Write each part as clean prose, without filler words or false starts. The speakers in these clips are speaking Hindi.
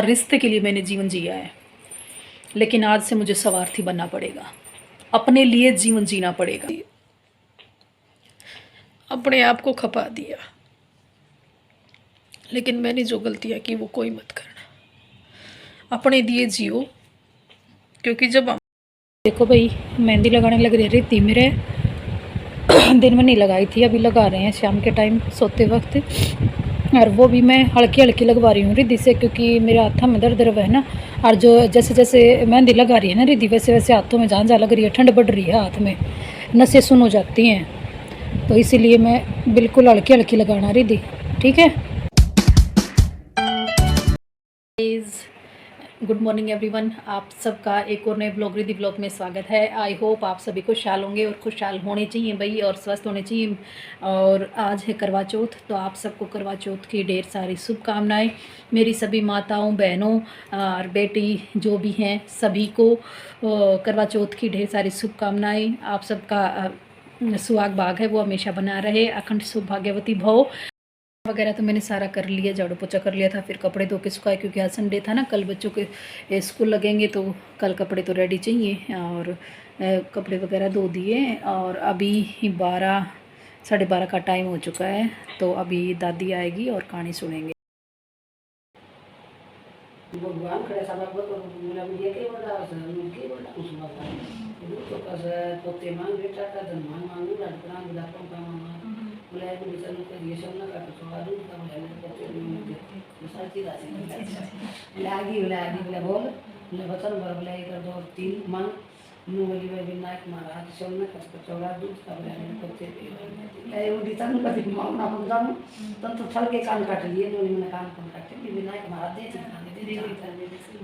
रिश्ते के लिए मैंने जीवन जिया है, लेकिन आज से मुझे स्वार्थी बनना पड़ेगा, अपने लिए जीवन जीना पड़ेगा। अपने आप को खपा दिया, लेकिन मैंने जो गलतियाँ की वो कोई मत करना, अपने लिए जियो। क्योंकि जब हम देखो भाई, मेहंदी लगाने लग रही थी मेरे दिन में नहीं लगाई थी, अभी लगा रहे हैं शाम के टाइम सोते वक्त, और वो भी मैं हल्की हल्की लगवा रही हूँ रिद्धि से, क्योंकि मेरे हाथों में दर्द है ना। और जो जैसे जैसे मेहंदी लगा रही है ना रिद्धि, वैसे वैसे हाथों में जहाँ जहाँ लग रही है ठंड बढ़ रही है, हाथ में नसें सुन हो जाती हैं, तो इसीलिए मैं बिल्कुल हल्की हल्की लगाना रिद्धि, ठीक है। गुड मॉर्निंग एवरीवन, आप सबका एक और नए ब्लॉग रिद्धि ब्लॉग में स्वागत है। आई होप आप सभी खुशहाल होंगे और खुशहाल होने चाहिए भाई, और स्वस्थ होने चाहिए। और आज है करवा चौथ, तो आप सबको करवा चौथ की ढेर सारी शुभकामनाएं। मेरी सभी माताओं, बहनों और बेटी जो भी हैं सभी को करवा चौथ की ढेर सारी शुभकामनाएं। आप सबका सुहाग भाग है वो हमेशा बना रहे, अखंड सौभाग्यवती भव। वगैरह तो मैंने सारा कर लिया, झाड़ू पोछा कर लिया था, फिर कपड़े धो के सुखाए, क्योंकि आज संडे था ना, कल बच्चों के स्कूल लगेंगे तो कल कपड़े तो रेडी चाहिए। और कपड़े वगैरह धो दिए, और अभी 12 साढ़े 12 का टाइम हो चुका है, तो अभी दादी आएगी और कहानी सुनेंगे। भगवान करे सब मुला मुझे के बोला उनके बोला कुछ तो कस तो ते मांग बेटा का धनमान मांगू राजपुरा बुला का मांगा बोला है मुझे चलो कर ये सब ना का तो आदू का बोला बच्चे मुझे साथी राशि लागी बोला बोल मैं बचन भर बोला एक दो तीन मांग नु बोली मैं विनायक महाराज सोना का चौड़ा दूध का बोला है बच्चे ए वो दिता नु का मांग ना हम जान तो छल के कान काट लिए नो ने कान काट के विनायक महाराज दे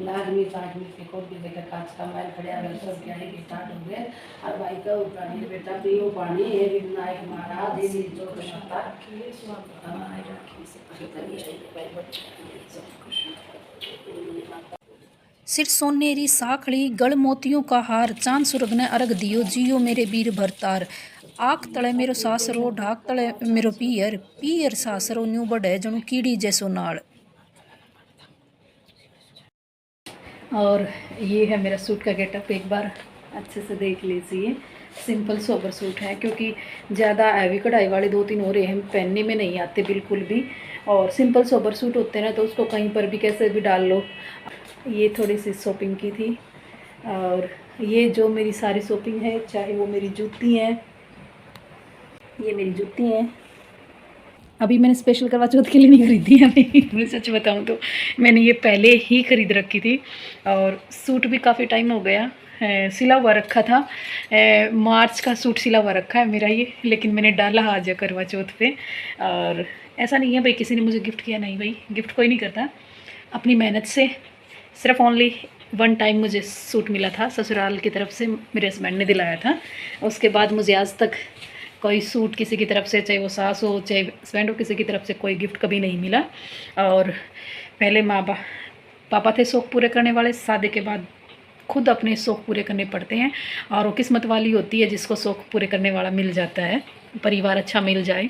लाज में साठ में के कोट के देखा कांच का माइल खड़े आ सब क्या है कि स्टार्ट हो गए। और भाई का उठानी बेटा पियो पानी है विनायक महाराज दे जो क्षमता के स्वागत राखी से सिर सोनेरी साखड़ी गल मोतियों का हार, चांद सुरग ने अर्घ दियो, जियो मेरे वीर भरतार। आख तले मेरो सासरो, ढाक तले मेरो पियर, पियर सासरो न्यू बढ़े जनु कीड़ी जैसो नाल। और ये है मेरा सूट का गेटअप, एक बार अच्छे से देख लीजिए। सिंपल सोबर सूट है, क्योंकि ज़्यादा हैवी कढ़ाई वाले 2-3 हो रहे हैं, पहनने में नहीं आते बिल्कुल भी। और सिंपल सोबर सूट होते हैं ना, तो उसको कहीं पर भी कैसे भी डाल लो। ये थोड़ी सी शॉपिंग की थी, और ये जो मेरी सारी शॉपिंग है, चाहे वो मेरी जूती हैं, ये मेरी जूती हैं, अभी मैंने स्पेशल करवा चौथ के लिए नहीं खरीदी है अभी मैं सच बताऊं तो मैंने ये पहले ही ख़रीद रखी थी। और सूट भी काफ़ी टाइम हो गया सिला हुआ रखा था, मार्च का सूट सिला हुआ रखा है मेरा ये, लेकिन मैंने डाला आज करवा चौथ पे। और ऐसा नहीं है भाई किसी ने मुझे गिफ्ट किया, नहीं भाई, गिफ्ट कोई नहीं करता, अपनी मेहनत से। सिर्फ ओनली 1 टाइम मुझे सूट मिला था, ससुराल की तरफ से मेरे हस्बैंड ने दिलाया था। उसके बाद मुझे आज तक कोई सूट किसी की तरफ से, चाहे वो सास हो चाहे हस्बैंड हो, किसी की तरफ से कोई गिफ्ट कभी नहीं मिला। और पहले पापा थे शौक़ पूरे करने वाले, शादी के बाद खुद अपने शौक़ पूरे करने पड़ते हैं। और वो किस्मत वाली होती है जिसको शौक़ पूरे करने वाला मिल जाता है, परिवार अच्छा मिल जाए।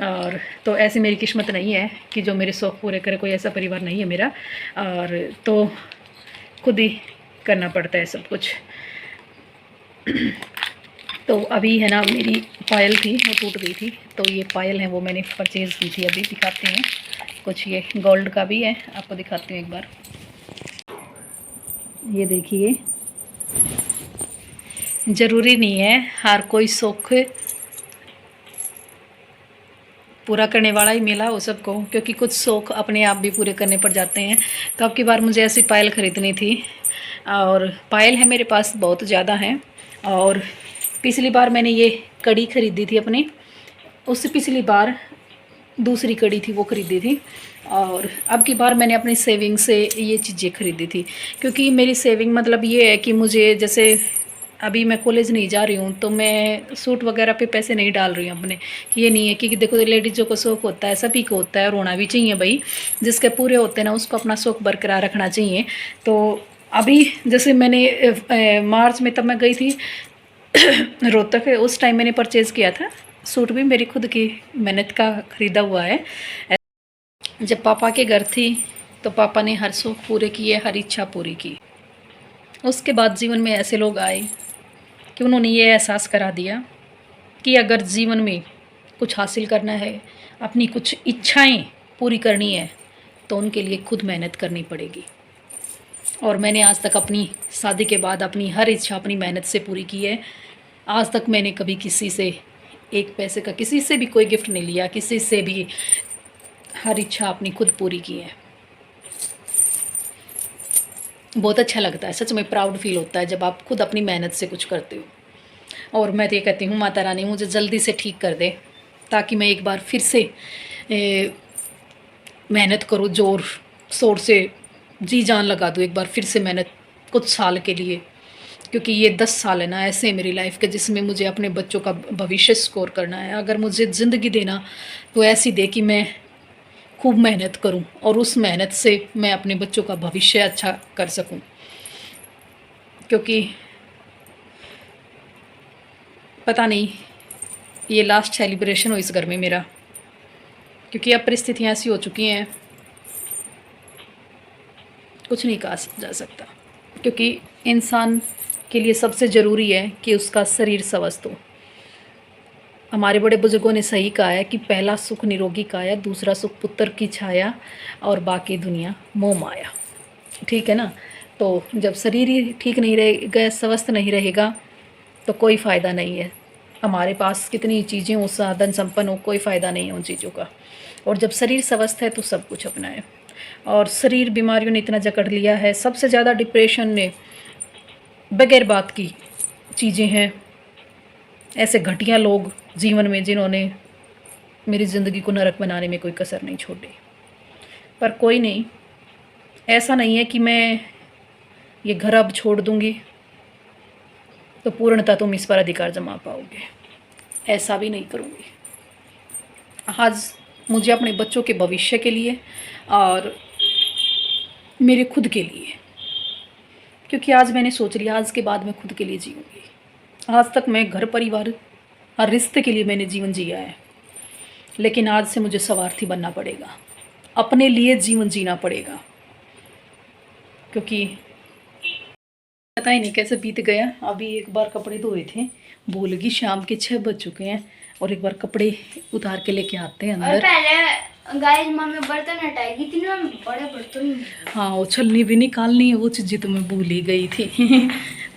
और तो ऐसी मेरी किस्मत नहीं है कि जो मेरे शौक़ पूरे करे, कोई ऐसा परिवार नहीं है मेरा। और तो खुद ही करना पड़ता है सब कुछ। तो अभी है ना, मेरी पायल थी वो टूट गई थी, तो ये पायल है वो मैंने परचेज़ की थी। अभी दिखाते हैं कुछ, ये गोल्ड का भी है, आपको दिखाती हूँ एक बार। ये देखिए, ज़रूरी नहीं है हर कोई शौक़ पूरा करने वाला ही मिला हो सबको, क्योंकि कुछ शौक़ अपने आप भी पूरे करने पड़ जाते हैं। तो अब की बार मुझे ऐसी पायल ख़रीदनी थी, और पायल है मेरे पास बहुत ज़्यादा है। और पिछली बार मैंने ये कड़ी ख़रीदी थी अपनी, उससे पिछली बार दूसरी कड़ी थी वो ख़रीदी थी। और अब की बार मैंने अपनी सेविंग से ये चीज़ें ख़रीदी थी, क्योंकि मेरी सेविंग मतलब ये है कि मुझे, जैसे अभी मैं कॉलेज नहीं जा रही हूँ, तो मैं सूट वगैरह पे पैसे नहीं डाल रही हूँ अपने। ये नहीं है कि देखो लेडीज़ों को शौक़ होता है, सभी को होता है, और होना भी चाहिए भाई, जिसके पूरे होते हैं ना उसको अपना शौक़ बरकरार रखना चाहिए। तो अभी जैसे मैंने मार्च में तब मैं गई थी रोहतक, उस टाइम मैंने परचेज़ किया था सूट, भी मेरी खुद की मेहनत का ख़रीदा हुआ है। जब पापा के घर थी तो पापा ने हर सुख पूरे किए, हर इच्छा पूरी की। उसके बाद जीवन में ऐसे लोग आए कि उन्होंने ये एहसास करा दिया कि अगर जीवन में कुछ हासिल करना है, अपनी कुछ इच्छाएं पूरी करनी है, तो उनके लिए खुद मेहनत करनी पड़ेगी। और मैंने आज तक अपनी शादी के बाद अपनी हर इच्छा अपनी मेहनत से पूरी की है। आज तक मैंने कभी किसी से एक पैसे का, किसी से भी कोई गिफ्ट नहीं लिया, किसी से भी, हर इच्छा अपनी खुद पूरी की है। बहुत अच्छा लगता है, सच में प्राउड फील होता है जब आप खुद अपनी मेहनत से कुछ करते हो। और मैं तो ये कहती हूँ, माता रानी मुझे जल्दी से ठीक कर दे, ताकि मैं एक बार फिर से मेहनत करूँ, जोर शोर से जी जान लगा दूँ एक बार फिर से मेहनत, कुछ साल के लिए। क्योंकि ये 10 साल है ना ऐसे मेरी लाइफ के, जिसमें मुझे अपने बच्चों का भविष्य स्कोर करना है। अगर मुझे ज़िंदगी देना तो ऐसी दे कि मैं खूब मेहनत करूं और उस मेहनत से मैं अपने बच्चों का भविष्य अच्छा कर सकूं। क्योंकि पता नहीं ये लास्ट सेलिब्रेशन हो इस घर में मेरा, क्योंकि अब परिस्थितियाँ ऐसी हो चुकी हैं, कुछ नहीं कहा जा सकता। क्योंकि इंसान के लिए सबसे ज़रूरी है कि उसका शरीर स्वस्थ हो। हमारे बड़े बुजुर्गों ने सही कहा है कि पहला सुख निरोगी काया, दूसरा सुख पुत्र की छाया, और बाकी दुनिया मोह माया। ठीक है ना। तो जब शरीर ही ठीक नहीं रहेगा, स्वस्थ नहीं रहेगा, तो कोई फ़ायदा नहीं है। हमारे पास कितनी चीज़ें हो, साधन संपन्न हो, कोई फ़ायदा नहीं है उन चीज़ों का। और जब शरीर स्वस्थ है तो सब कुछ अपना है। और शरीर बीमारियों ने इतना जकड़ लिया है, सबसे ज़्यादा डिप्रेशन ने, बगैर बात की चीज़ें हैं। ऐसे घटिया लोग जीवन में, जिन्होंने मेरी ज़िंदगी को नरक बनाने में कोई कसर नहीं छोड़ी। पर कोई नहीं, ऐसा नहीं है कि मैं ये घर अब छोड़ दूंगी तो पूर्णतः तुम इस पर अधिकार जमा पाओगे, ऐसा भी नहीं करूँगी। आज मुझे अपने बच्चों के भविष्य के लिए और मेरे खुद के लिए, क्योंकि आज मैंने सोच लिया आज के बाद मैं खुद के लिए जीऊँगी। आज तक मैं घर परिवार हर रिश्ते के लिए मैंने जीवन जिया है, लेकिन आज से मुझे स्वार्थी बनना पड़ेगा, अपने लिए जीवन जीना पड़ेगा। क्योंकि पता ही नहीं कैसे बीत गया। अभी एक बार कपड़े धोए थे, भूल गई, शाम के 6 बज चुके हैं, और एक बार कपड़े उतार के लेके आते हैं अंदर। पहले गाइस मम्मी बर्तन हटाएगी थी ना, बड़े बर्तन। हाँ, वो छलनी भी निकालनी है, वो चीज़ें तो मैं भूल ही गई थी।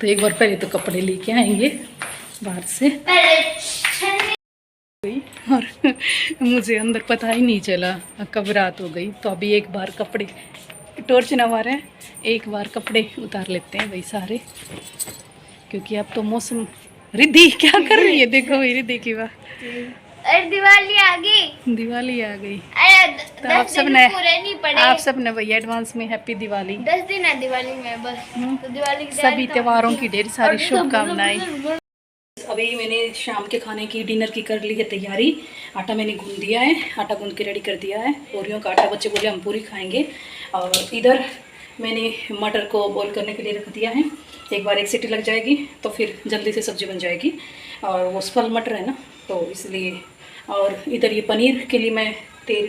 तो एक बार पहले तो कपड़े लेके आएंगे बाहर से, और मुझे अंदर पता ही नहीं चला कब रात हो गई। तो अभी एक बार कपड़े, टॉर्च ना मारे, एक बार कपड़े उतार लेते हैं भाई सारे, क्योंकि अब तो मौसम। रिद्धि क्या कर रही है, देखो मेरी रिद्धि की बात। अरे दिवाली आ गई, दिवाली आ गई। तो आप सब ने भैया एडवांस में हैप्पी दिवाली। 10 दिन है दिवाली में बस। तो दिवाली की सभी त्योहारों की ढेर सारी शुभकामनाएं। अभी मैंने शाम के खाने की, डिनर की कर ली है तैयारी। आटा मैंने गूंद दिया है, आटा गूंद के रेडी कर दिया है। पूरियों का आटा, बच्चे बोले हम पूरी खाएंगे। और इधर मैंने मटर को बॉईल करने के लिए रख दिया है। एक बार एक सीटी लग जाएगी तो फिर जल्दी से सब्ज़ी बन जाएगी। और वो सफल मटर है ना, तो इसलिए। और इधर ये पनीर के लिए मैं तेल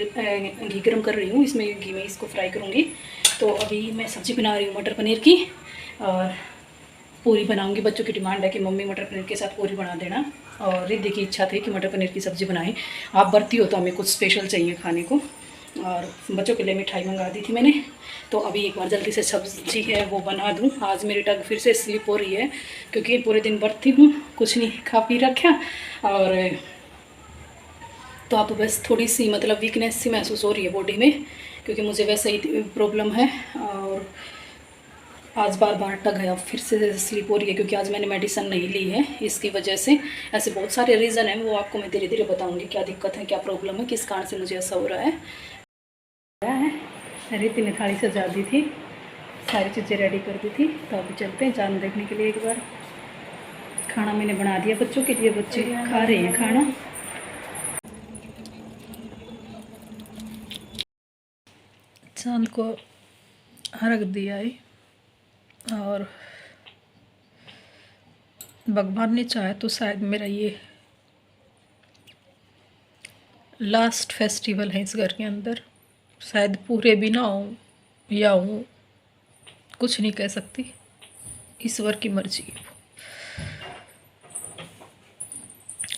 घी गर्म कर रही हूँ, इसमें घी में इसको फ्राई करूँगी। तो अभी मैं सब्ज़ी बना रही हूँ मटर पनीर की, और पूरी बनाऊंगी। बच्चों की डिमांड है कि मम्मी मटर पनीर के साथ पूरी बना देना, और रिद्धि की इच्छा थी कि मटर पनीर की सब्ज़ी बनाएं। आप बरती हो तो हमें कुछ स्पेशल चाहिए खाने को, और बच्चों के लिए मिठाई मंगा दी थी मैंने। तो अभी एक बार जल्दी से सब्ज़ी है वो बना दूं। आज मेरी टग फिर से स्लिप हो रही है, क्योंकि पूरे दिन बरती हूँ, कुछ नहीं खा पी रखा। और तो आप बस थोड़ी सी मतलब वीकनेस सी महसूस हो रही है बॉडी में, क्योंकि मुझे वैसे ही प्रॉब्लम है। और आज बार बार टग है, फिर से स्लीप हो रही है, क्योंकि आज मैंने मेडिसिन नहीं ली है इसकी वजह से। ऐसे बहुत सारे रीज़न हैं, वो आपको मैं धीरे धीरे बताऊंगी क्या दिक्कत है, क्या प्रॉब्लम है, किस कारण से मुझे ऐसा हो रहा है। रिद्धि ने थाली सजा दी थी, सारी चीज़ें रेडी कर दी थी। तो अभी चलते हैं चांद देखने के लिए। एक बार खाना मैंने बना दिया बच्चों के लिए, बच्चे खा रहे हैं खाना। चांद को अर्घ दिया है, और भगवान ने चाहे तो शायद मेरा ये लास्ट फेस्टिवल है इस घर के अंदर, शायद पूरे भी ना हो, या हूँ, कुछ नहीं कह सकती, ईश्वर की मर्जी है।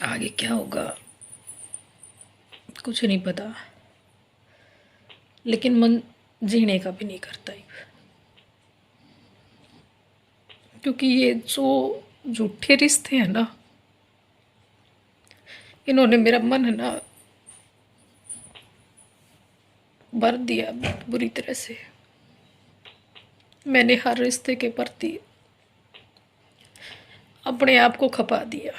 आगे क्या होगा कुछ नहीं पता, लेकिन मन जीने का भी नहीं करता ही, क्योंकि ये जो झूठे रिश्ते हैं ना, इन्होंने मेरा मन है ना भर दिया बुरी तरह से। मैंने हर रिश्ते के प्रति अपने आप को खपा दिया।